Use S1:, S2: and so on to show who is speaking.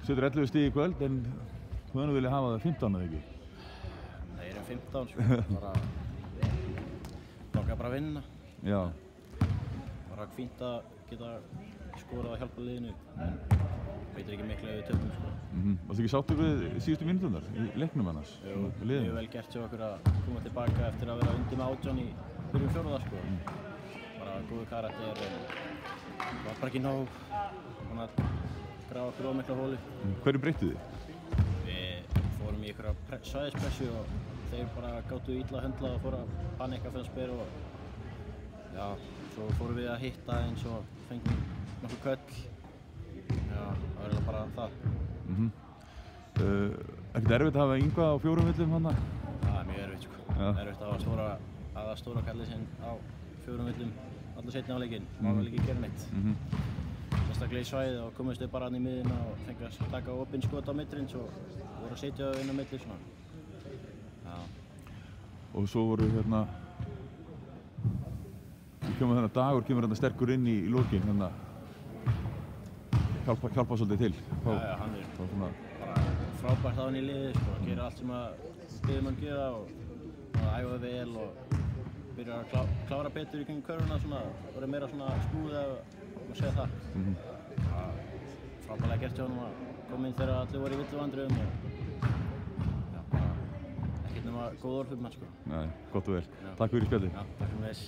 S1: setur 11 stig í kvöld, en þú hefði nú viljað hafa það 15 eða ekki?
S2: Það eru 15 sko, bara bara að vinna.
S1: Já.
S2: Bara fínt að geta skorað að hjálpa liðinu, en veitir ekki miklu ef við töpum sko.
S1: Varstu ekki sáttur við síðustu mínúturnar í leiknum annars?
S2: Jú, mjög vel gert hjá okkur að koma tilbaka eftir að vera undir með 18 í byrjun fjórða sko. Bara góður karakter, en var bara ekki nóg að grafa okkur of mikla hóli.
S1: Hverju breyttu þið?
S2: Við fórum í einhverja svæðispressu og þeir bara gátu illa að höndla og fóru að panika fyrir að spila og já, svo fórum við að hitta eins og fengum nokkuð köll. Já, það var eiginlega bara það.
S1: Ekkert erfitt að hafa Ingva á 4 villum þarna?
S2: Það er mjög erfitt sko. Erfitt að hafa stóra kallið sinn á 4 villum alla seinni á leikinn. Má vel ekki gera neitt. Sérstaklega í svæðið og komumst við bara hann í miðjuna og fengið að taka opinn skot á middrins og voru að setja inn á milli svona. Já.
S1: Og svo voru kemur þennan Dagur kemur sterkur inn í lokin, hjálpa svolítið til.
S2: Já, hann er bara frábært á hann í liði sko, gerir allt sem að biður mann gera og æfa vel og byrjar að klára betur í kringum körfuna svona, verður meira svona smúð að segja það. Frábærlega gert hjá honum að koma inn þegar allir voru í villu vandræðum og bara ekkert nema góð orð fyrir mann sko.
S1: Nei, gott og vel. Takk fyrir spjallið.
S2: Já, takk fyrir þess.